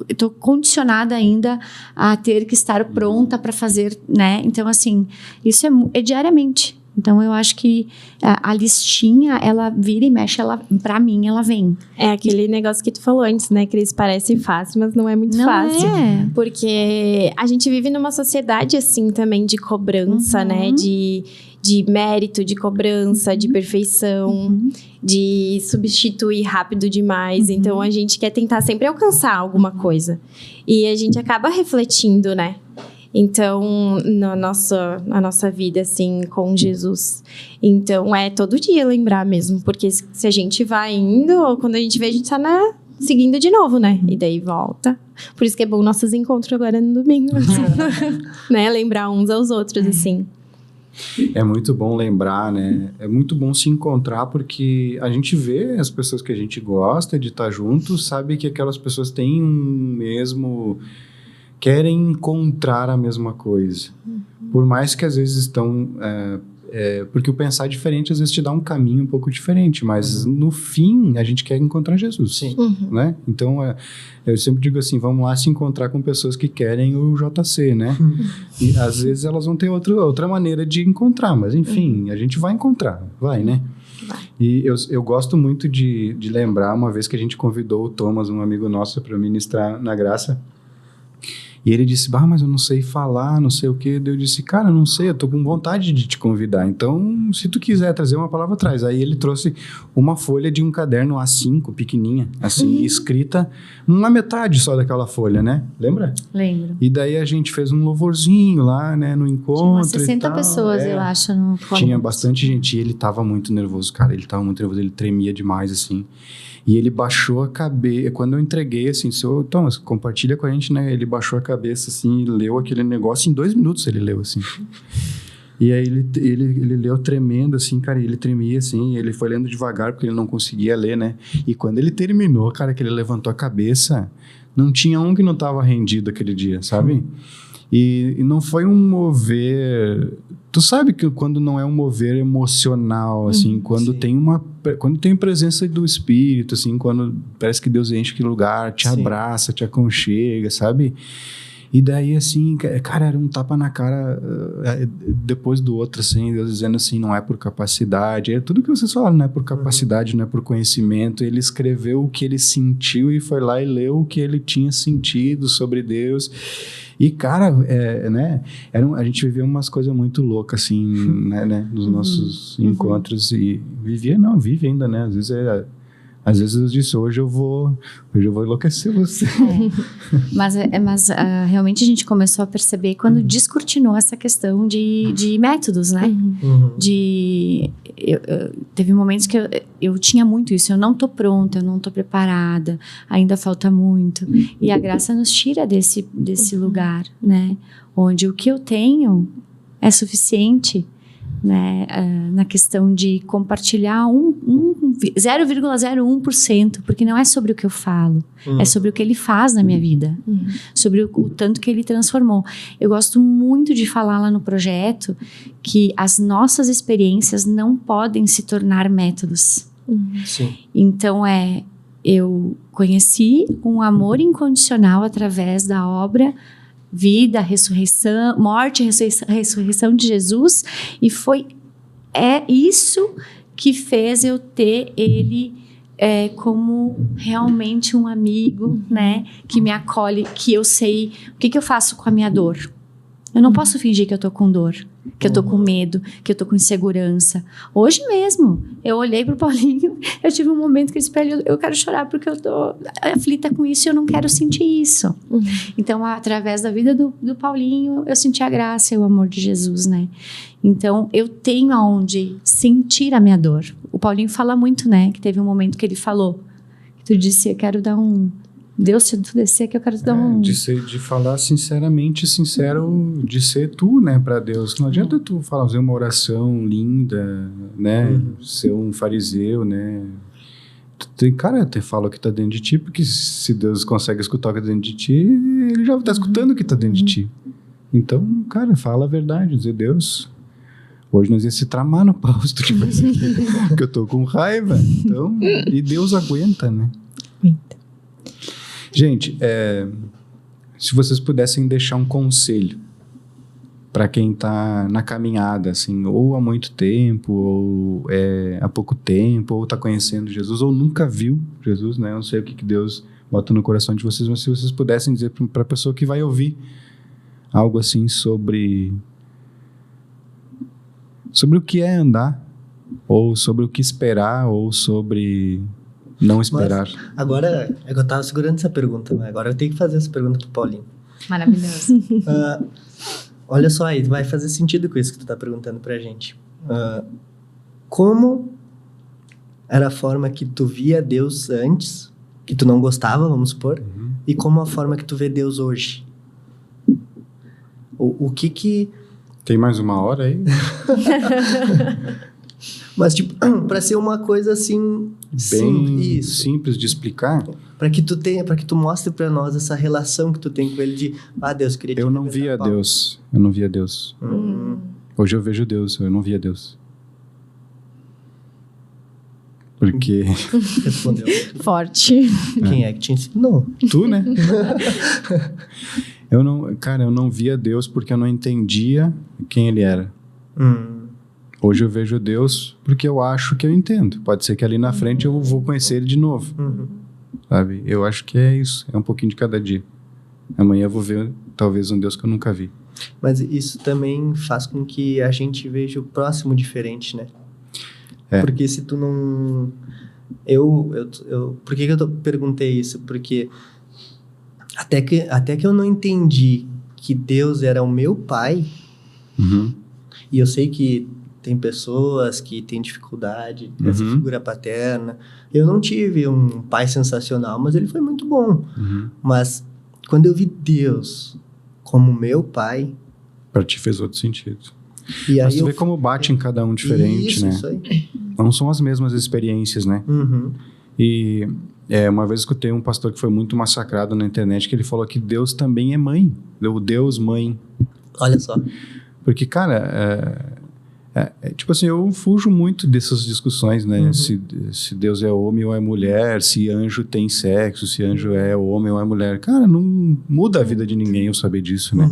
estou condicionada ainda a ter que estar pronta para fazer, né? Então, assim, isso é diariamente. Então, eu acho que a listinha, ela vira e mexe, pra mim, ela vem. É aquele negócio que tu falou antes, né, Cris? Parece fácil, mas não é muito fácil. Porque a gente vive numa sociedade, assim, também de cobrança, né? De mérito, de cobrança, de perfeição, de substituir rápido demais. Então, a gente quer tentar sempre alcançar alguma coisa. E a gente acaba refletindo, né? Então, na nossa vida, assim, com Jesus. Então, todo dia lembrar mesmo. Porque se a gente vai indo, ou quando a gente vê, a gente tá seguindo de novo, né? E daí volta. Por isso que é bom nossos encontros agora no domingo. Né? Lembrar uns aos outros, assim. É muito bom lembrar, né? É muito bom se encontrar, porque a gente vê as pessoas que a gente gosta de estar junto, sabe que aquelas pessoas têm querem encontrar a mesma coisa. Por mais que às vezes estão... porque o pensar diferente às vezes te dá um caminho um pouco diferente, mas no fim a gente quer encontrar Jesus. Sim. Né? Então, eu sempre digo assim, vamos lá se encontrar com pessoas que querem o JC, né? E às vezes elas vão ter outra maneira de encontrar, mas enfim, a gente vai encontrar, né? E eu gosto muito de lembrar uma vez que a gente convidou o Thomas, um amigo nosso, para ministrar na Graça. E ele disse, mas eu não sei falar, não sei o quê. Eu disse, cara, não sei, eu tô com vontade de te convidar. Então, se tu quiser trazer uma palavra, traz. Aí ele trouxe uma folha de um caderno A5, pequenininha, assim, escrita na metade só daquela folha, né? Lembra? Lembro. E daí a gente fez um louvorzinho lá, né, no encontro. Tinha umas 60 pessoas, eu acho. No Tinha bastante gente. E ele tava muito nervoso, cara. Ele tava muito nervoso, ele tremia demais, assim. E ele baixou a cabeça, quando eu entreguei, assim, Thomas, compartilha com a gente, né? Ele baixou a cabeça, assim, e leu aquele negócio, em 2 minutos ele leu, assim. E aí ele leu tremendo, assim, cara, e ele tremia, assim, e ele foi lendo devagar, porque ele não conseguia ler, né? E quando ele terminou, cara, que ele levantou a cabeça, não tinha um que não tava rendido aquele dia, sabe? E não foi um mover... Tu sabe que quando não é um mover emocional, assim, quando tem presença do Espírito, assim, quando parece que Deus enche aquele lugar, te abraça, te aconchega, sabe? E daí, assim, cara, era um tapa na cara depois do outro, assim, Deus dizendo assim, não é por capacidade, é tudo que vocês falaram, não é por capacidade, não é por conhecimento. Ele escreveu o que ele sentiu e foi lá e leu o que ele tinha sentido sobre Deus. E, cara, né, a gente vivia umas coisas muito loucas, assim, né, nos nossos encontros. E vive ainda, né, às vezes Às vezes eu disse, hoje eu vou enlouquecer você. Mas realmente a gente começou a perceber quando descortinou essa questão de métodos, né? Teve momentos que eu tinha muito isso. Eu não tô pronta, eu não tô preparada. Ainda falta muito. E a graça nos tira desse lugar, né? Onde o que eu tenho é suficiente, né, na questão de compartilhar 0,01%, porque não é sobre o que eu falo, é sobre o que ele faz na minha vida, sobre o tanto que ele transformou. Eu gosto muito de falar lá no projeto que as nossas experiências não podem se tornar métodos. Sim. Então eu conheci um amor incondicional através da obra, vida, ressurreição, morte, ressurreição de Jesus, e é isso que fez eu ter ele como realmente um amigo, né, que me acolhe, que eu sei o que eu faço com a minha dor. Eu não posso fingir que eu tô com dor, que eu tô com medo, que eu tô com insegurança. Hoje mesmo, eu olhei pro Paulinho, eu tive um momento que eu disse pra ele, eu quero chorar porque eu tô aflita com isso e eu não quero sentir isso. Então, através da vida do Paulinho, eu senti a graça e o amor de Jesus, né? Então, eu tenho aonde sentir a minha dor. O Paulinho fala muito, né? Que teve um momento que ele falou, que tu disse, eu quero dar um... Deus, se tu descer aqui, eu quero te dar um... De falar sinceramente, sincero, de ser tu, né, pra Deus. Não adianta tu fazer uma oração linda, né, ser um fariseu, né. Cara, até fala o que tá dentro de ti, porque se Deus consegue escutar o que tá dentro de ti, ele já tá escutando o que tá dentro de ti. Então, cara, fala a verdade, dizer, Deus, hoje nós ia se tramar no pau se tu tivesse aqui, porque eu tô com raiva. Então, e Deus aguenta, né. Gente, se vocês pudessem deixar um conselho para quem está na caminhada, assim, ou há muito tempo, ou há pouco tempo, ou está conhecendo Jesus, ou nunca viu Jesus, né? Eu não sei o que Deus bota no coração de vocês, mas se vocês pudessem dizer para a pessoa que vai ouvir algo assim sobre o que é andar, ou sobre o que esperar, ou sobre... não esperar. Mas agora, eu estava segurando essa pergunta, né? Agora eu tenho que fazer essa pergunta pro Paulinho. Maravilhoso. Olha só aí, vai fazer sentido com isso que tu tá perguntando pra gente. Como era a forma que tu via Deus antes, que tu não gostava, vamos supor, e como a forma que tu vê Deus hoje? O que... Tem mais uma hora aí? Mas, tipo, pra ser uma coisa assim... Bem simples de explicar. Para que tu mostre para nós essa relação que tu tem com ele de, Deus, queria te Eu não via Deus. Hoje eu vejo Deus, eu não via Deus. Porque... Respondeu. Forte. Quem é que te ensinou? Tu, né? Eu não via Deus porque eu não entendia quem ele era. Hoje eu vejo Deus porque eu acho que eu entendo. Pode ser que ali na frente eu vou conhecer ele de novo. Sabe? Eu acho que é isso. É um pouquinho de cada dia. Amanhã eu vou ver talvez um Deus que eu nunca vi. Mas isso também faz com que a gente veja o próximo diferente, né? Porque se tu não... Por que eu perguntei isso? Porque até que eu não entendi que Deus era o meu pai, e eu sei que tem pessoas que têm dificuldade dessa figura paterna. Eu não tive um pai sensacional, mas ele foi muito bom. Mas quando eu vi Deus como meu pai... Para ti fez outro sentido. E mas aí tu vê como bate em cada um diferente, né? Isso aí. Não são as mesmas experiências, né? E uma vez eu escutei um pastor que foi muito massacrado na internet, que ele falou que Deus também é mãe. O Deus mãe. Olha só. Porque, cara... tipo assim, eu fujo muito dessas discussões, né? Se Deus é homem ou é mulher, se anjo tem sexo, se anjo é homem ou é mulher. Cara, não muda a vida de ninguém eu saber disso, né?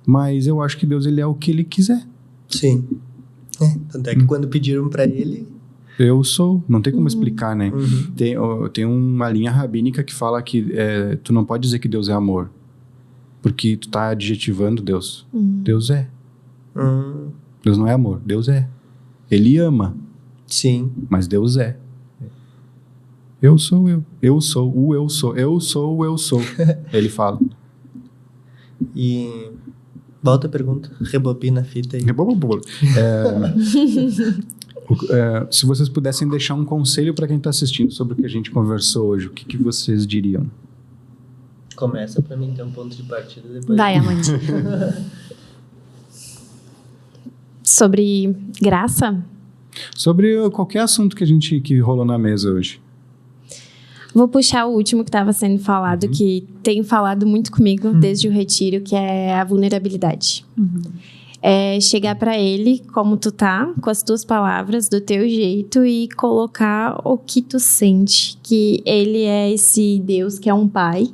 Mas eu acho que Deus, ele é o que ele quiser. Sim. Tanto é que quando pediram pra ele... Eu sou. Não tem como explicar, né? Tem uma linha rabínica que fala que tu não pode dizer que Deus é amor. Porque tu tá adjetivando Deus. Deus é. Deus não é amor, Deus é. Ele ama. Sim. Mas Deus é. Eu sou eu. Eu sou o eu sou. Eu sou o eu sou. Ele fala. E volta a pergunta. Rebobina a fita aí. Se vocês pudessem deixar um conselho para quem está assistindo sobre o que a gente conversou hoje, o que vocês diriam? Começa pra mim ter um ponto de partida depois. Vai, Amandinha. Sobre graça? Sobre qualquer assunto que rolou na mesa hoje. Vou puxar o último que estava sendo falado, que tem falado muito comigo desde o retiro, que é a vulnerabilidade. É chegar para ele como tu tá, com as tuas palavras, do teu jeito, e colocar o que tu sente. Que ele é esse Deus que é um pai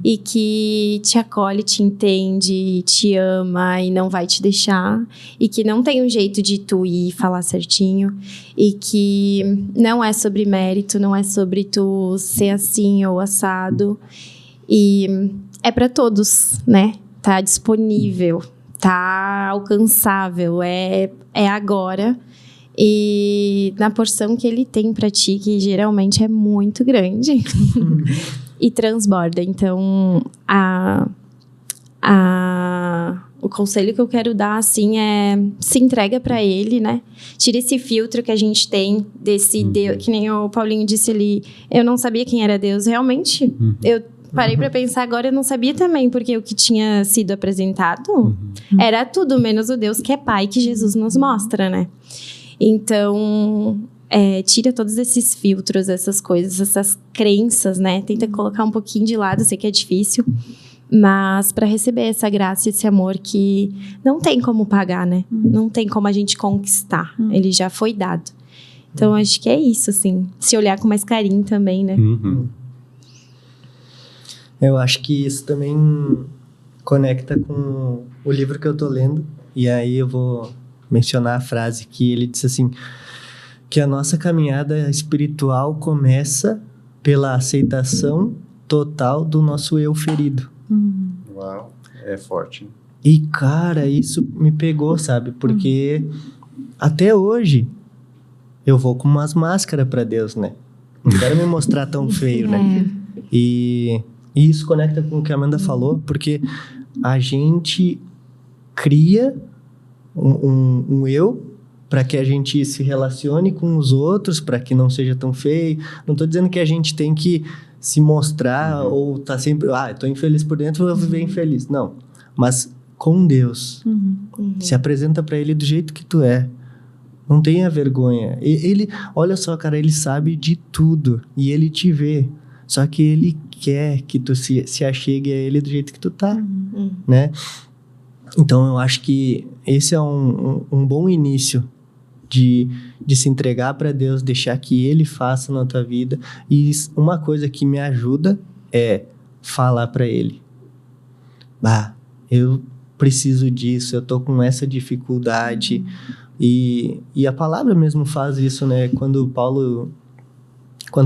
e que te acolhe, te entende, te ama e não vai te deixar. E que não tem um jeito de tu ir falar certinho. E que não é sobre mérito, não é sobre tu ser assim ou assado. E é para todos, né? Tá disponível. Tá alcançável, é agora, e na porção que ele tem pra ti, que geralmente é muito grande, e transborda. Então, o conselho que eu quero dar, assim, é se entrega pra ele, né? Tira esse filtro que a gente tem desse Deus, que nem o Paulinho disse ali, eu não sabia quem era Deus, realmente, eu parei pra pensar agora, eu não sabia também, porque o que tinha sido apresentado era tudo menos o Deus que é Pai, que Jesus nos mostra, né? Então, tira todos esses filtros, essas coisas, essas crenças, né? Tenta colocar um pouquinho de lado, sei que é difícil, mas para receber essa graça e esse amor que não tem como pagar, né? Não tem como a gente conquistar, ele já foi dado. Então, acho que é isso, assim, se olhar com mais carinho também, né? Eu acho que isso também conecta com o livro que eu tô lendo. E aí eu vou mencionar a frase que ele disse assim, que a nossa caminhada espiritual começa pela aceitação total do nosso eu ferido. Uau, é forte. E, cara, isso me pegou, sabe? Porque até hoje eu vou com umas máscaras pra Deus, né? Não quero me mostrar tão feio, né? E isso conecta com o que a Amanda falou, porque a gente cria um eu para que a gente se relacione com os outros, para que não seja tão feio. Não estou dizendo que a gente tem que se mostrar ou tá sempre... estou infeliz por dentro, vou viver infeliz. Não, mas com Deus. Se apresenta para Ele do jeito que tu é. Não tenha vergonha. Ele, olha só, cara, Ele sabe de tudo e Ele te vê. Só que Ele quer que tu se achegue a Ele do jeito que tu tá, né? Então, eu acho que esse é um bom início de se entregar para Deus, deixar que Ele faça na tua vida. E uma coisa que me ajuda é falar para Ele. Eu preciso disso, eu tô com essa dificuldade. E a palavra mesmo faz isso, né? Quando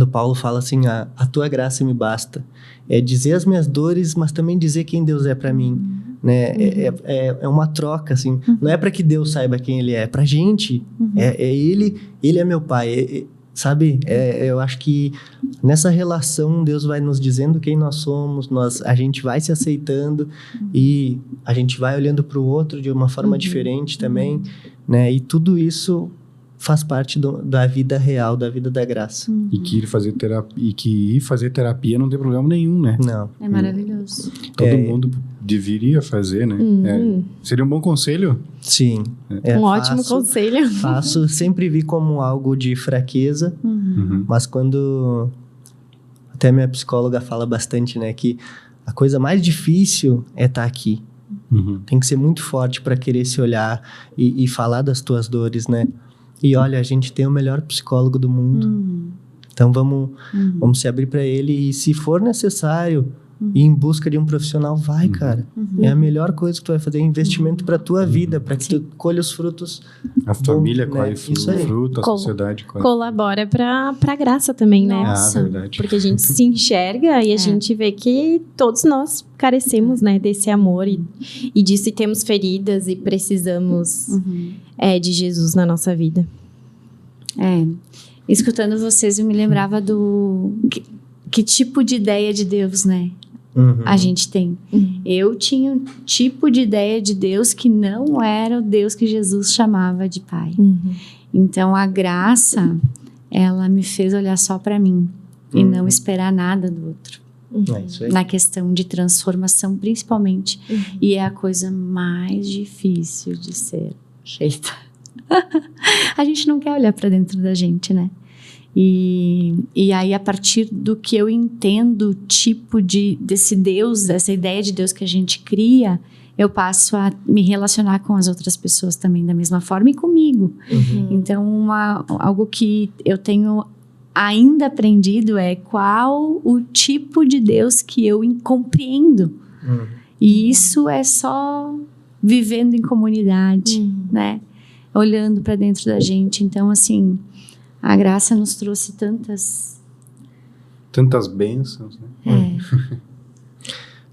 Paulo fala assim, a tua graça me basta. É dizer as minhas dores, mas também dizer quem Deus é para mim, né? É uma troca, assim. Não é para que Deus saiba quem Ele é, pra gente. Ele é meu pai, sabe? Eu acho que nessa relação Deus vai nos dizendo quem nós somos, a gente vai se aceitando e a gente vai olhando para o outro de uma forma diferente também, né? E tudo isso faz parte da vida real, da vida da graça. E que ir fazer terapia não tem problema nenhum, né? Não. É maravilhoso. Todo mundo deveria fazer, né? Seria um bom conselho? Sim. Ótimo conselho. Sempre vi como algo de fraqueza, mas quando... Até minha psicóloga fala bastante, né? Que a coisa mais difícil é estar aqui. Tem que ser muito forte para querer se olhar e falar das tuas dores, né? E olha, a gente tem o melhor psicólogo do mundo. Então vamos se abrir para ele e, se for necessário, ir em busca de um profissional, vai, cara. É a melhor coisa que tu vai fazer, é investimento para tua vida, para que tu colhe os frutos. A família colhe Isso aí. fruto, a sociedade colhe. Colabora pra graça também, né? Nossa. Verdade. Porque a gente se enxerga e a gente vê que todos nós carecemos, né, desse amor e disso, e temos feridas e precisamos de Jesus na nossa vida. escutando vocês, eu me lembrava do... Que tipo de ideia de Deus, né? A gente tem. Eu tinha um tipo de ideia de Deus que não era o Deus que Jesus chamava de Pai. Então, a graça, ela me fez olhar só para mim e não esperar nada do outro. É isso aí. Na questão de transformação, principalmente. E é a coisa mais difícil de ser feita. A gente não quer olhar para dentro da gente, né? E aí, a partir do que eu entendo, o tipo desse Deus, dessa ideia de Deus que a gente cria, eu passo a me relacionar com as outras pessoas também da mesma forma e comigo. Então, algo que eu tenho ainda aprendido é qual o tipo de Deus que eu compreendo. E isso é só vivendo em comunidade, né? Olhando para dentro da gente. Então, assim, a graça nos trouxe tantas bênçãos, né?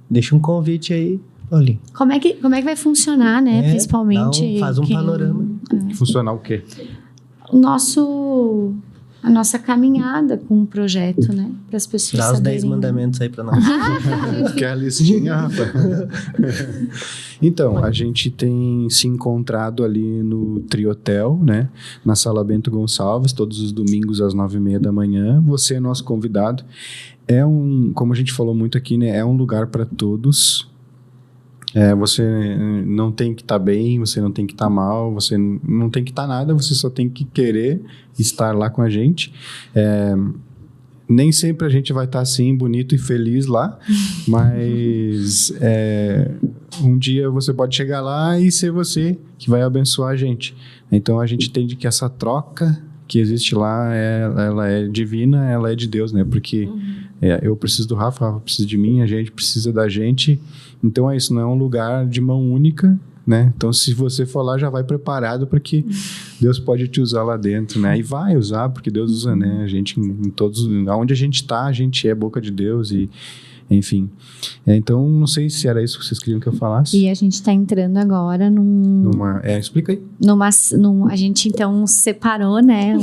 Deixa um convite aí, Paulinho. Como é que vai funcionar, né? Principalmente... Faz um panorama. Funcionar o quê? A nossa caminhada com o projeto, né? Para as pessoas Dá os 10 saberem. mandamentos aí para nós. Quer a listinha, Rafa? Então, a gente tem se encontrado ali no Triotel, né? Na Sala Bento Gonçalves, todos os domingos às 9h30 da manhã. Você é nosso convidado. Como a gente falou muito aqui, né? É um lugar para todos. Você não tem que estar bem, você não tem que estar mal, você não tem que estar nada, você só tem que querer estar lá com a gente. Nem sempre a gente vai estar assim, bonito e feliz lá, mas um dia você pode chegar lá e ser você que vai abençoar a gente. Então a gente entende que essa troca que existe lá, ela é divina, ela é de Deus, né? Porque eu preciso do Rafa, o Rafa precisa de mim, a gente precisa da gente. Então é isso, não é um lugar de mão única, né? Então se você for lá, já vai preparado para que Deus pode te usar lá dentro, né? E vai usar, porque Deus usa, né? A gente em todos, onde a gente está, a gente é boca de Deus e enfim. Então não sei se era isso que vocês queriam que eu falasse. E a gente está entrando agora explica aí. A gente então separou, né,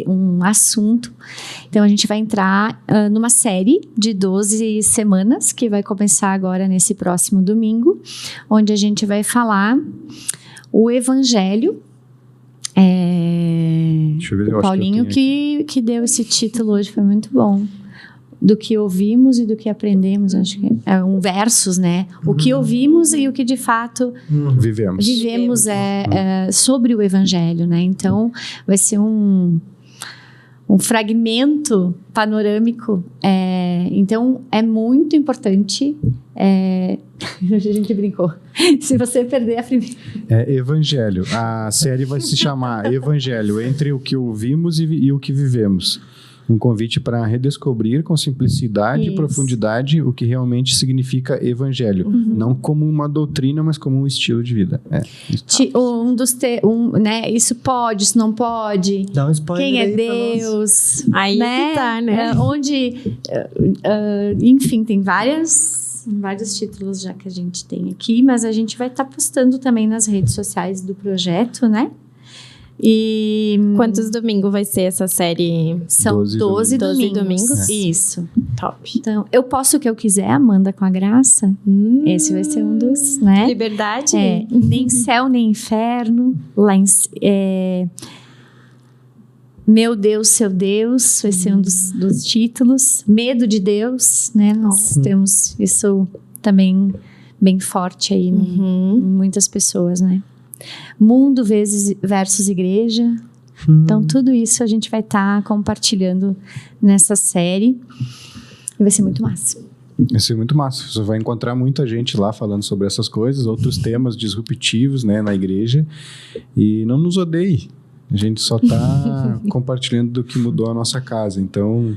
um assunto. Então a gente vai entrar numa série de 12 semanas que vai começar agora nesse próximo domingo, onde a gente vai falar o Evangelho. Deixa eu ver, O Paulinho que deu esse título hoje, foi muito bom. Do que ouvimos e do que aprendemos, acho que é um versus, né? O que ouvimos e o que de fato vivemos sobre o Evangelho, né? Então, vai ser um fragmento panorâmico. Então, é muito importante. A gente brincou. Se você perder a primeira... Evangelho. A série vai se chamar Evangelho, entre o que ouvimos e o que vivemos. Um convite para redescobrir com simplicidade e profundidade o que realmente significa evangelho. Não como uma doutrina, mas como um estilo de vida. Né? Isso pode, isso não pode. Dá um spoiler. Quem é aí Deus? Aí né? que tá, né? Enfim, tem vários títulos já que a gente tem aqui, mas a gente vai estar postando também nas redes sociais do projeto, né? E quantos domingos vai ser essa série? São 12 domingos. Isso. Top. Então, eu posso o que eu quiser, Amanda, com a graça. Esse vai ser um dos, né? Liberdade. Nem céu, nem inferno. Lá Meu Deus, seu Deus, vai ser um dos títulos. Medo de Deus, né? Nós temos isso também bem forte aí em muitas pessoas, né? Mundo versus igreja. Então, tudo isso a gente vai estar compartilhando nessa série. E vai ser muito massa. Vai ser muito massa. Você vai encontrar muita gente lá falando sobre essas coisas, outros temas disruptivos, né, na igreja. E não nos odeie. A gente só está compartilhando do que mudou a nossa casa. Então,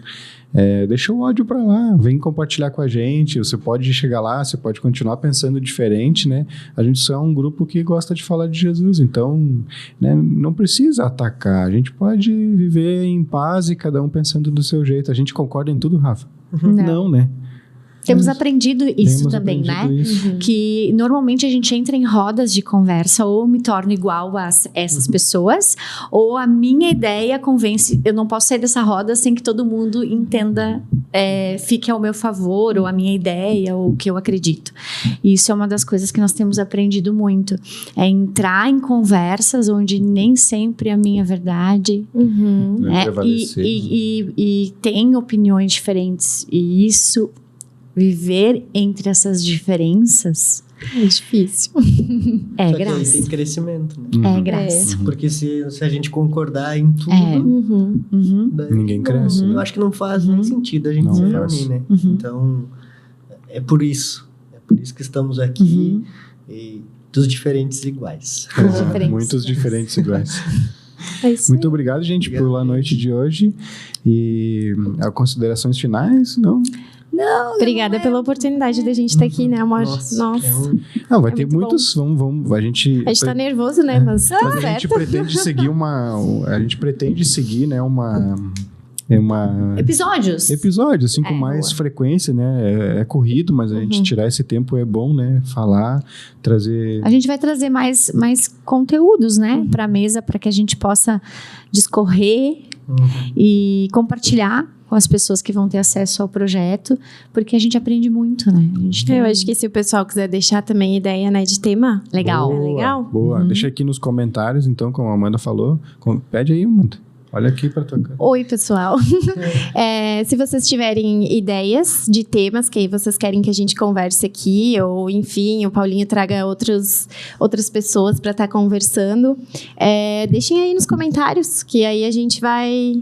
deixa o ódio para lá, vem compartilhar com a gente. Você pode chegar lá, você pode continuar pensando diferente, né? A gente só é um grupo que gosta de falar de Jesus, então, né, não precisa atacar. A gente pode viver em paz e cada um pensando do seu jeito. A gente concorda em tudo, Rafa? Não, né? Temos aprendido isso Temos também, aprendido né? isso. Que normalmente a gente entra em rodas de conversa, ou me torno igual a essas pessoas, ou a minha ideia convence. Eu não posso sair dessa roda sem que todo mundo entenda, fique ao meu favor, ou a minha ideia, ou o que eu acredito. E isso é uma das coisas que nós temos aprendido muito. É entrar em conversas onde nem sempre a minha verdade Vai prevalecer. e tem opiniões diferentes. E isso, viver entre essas diferenças, É difícil. é Só que aí graça. tem crescimento, né? É graça. Porque se a gente concordar em tudo, daí Ninguém cresce, Eu né? acho que não faz nem sentido a gente Não se faz. reunir, né? Então, é por isso. É por isso que estamos aqui. E dos diferentes iguais. Muitos diferentes iguais. É isso Muito obrigado, gente, pela noite de hoje. E considerações finais? Não? Obrigada pela oportunidade da gente estar aqui, né, amor? Nossa. Não, vai É ter muito muitos. Vamos, a gente tá nervoso, né? Mas tá Mas a gente certo. pretende seguir né, uma Episódios. assim, com mais frequência, né? É corrido, mas a gente tirar esse tempo é bom, né? Falar, trazer... A gente vai trazer mais conteúdos, né, para a mesa, para que a gente possa discorrer e compartilhar com as pessoas que vão ter acesso ao projeto, porque a gente aprende muito, né? A gente tem... Eu acho que se o pessoal quiser deixar também ideia, né, de tema. Legal. Boa, É legal? Boa. Deixa aqui nos comentários, então, como a Amanda falou. Pede aí, Amanda. Olha aqui pra tua cara. Oi, pessoal. Se vocês tiverem ideias de temas que vocês querem que a gente converse aqui, ou enfim, o Paulinho traga outras pessoas para estar conversando, deixem aí nos comentários, que aí a gente vai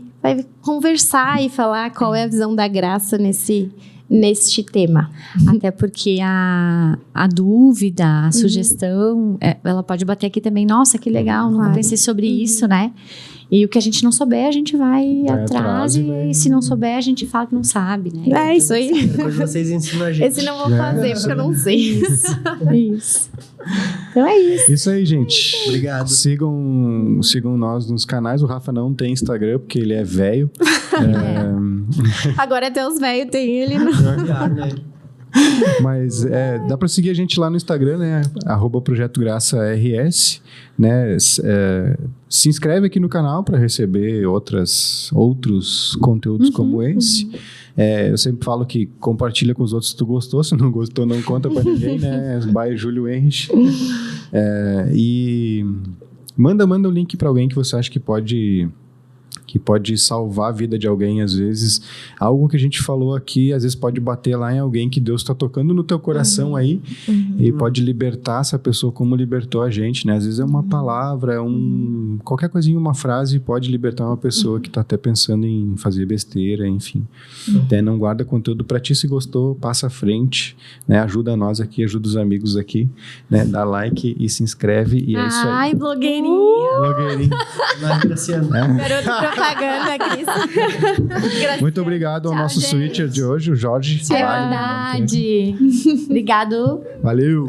conversar e falar qual é a visão da graça neste tema. Até porque a dúvida, a sugestão, ela pode bater aqui também. Nossa, que legal, nunca pensei sobre isso, né? E o que a gente não souber, a gente vai atrás e se não souber, a gente fala que não sabe, né? É isso aí. Depois vocês ensinam a gente. Esse não vou fazer, porque eu não sei. Isso. Então é isso. Isso aí, gente. Obrigado. Sigam nós nos canais. O Rafa não tem Instagram, porque ele é velho. Agora até os velhos têm ele. Não. Né? Mas dá para seguir a gente lá no Instagram, né? @Projeto Graça RS, né? Se inscreve aqui no canal para receber outros conteúdos como esse. Eu sempre falo que compartilha com os outros se tu gostou. Se não gostou, não conta para ninguém, né? By Júlio Henrich. E manda o link para alguém que você acha que pode salvar a vida de alguém, às vezes. Algo que a gente falou aqui, às vezes pode bater lá em alguém que Deus está tocando no teu coração aí, e pode libertar essa pessoa como libertou a gente, né? Às vezes é uma palavra, qualquer coisinha, uma frase pode libertar uma pessoa que está até pensando em fazer besteira, enfim. Até não guarda conteúdo para ti. Se gostou, passa à frente, né? Ajuda nós aqui, ajuda os amigos aqui, né? Dá like e se inscreve, e é isso aí. Ai, blogueirinho! Blogueirinho. Graciano. Garoto propaganda, Cris. Muito obrigado ao nosso switcher de hoje, o Jorge. É verdade. Obrigado. Valeu!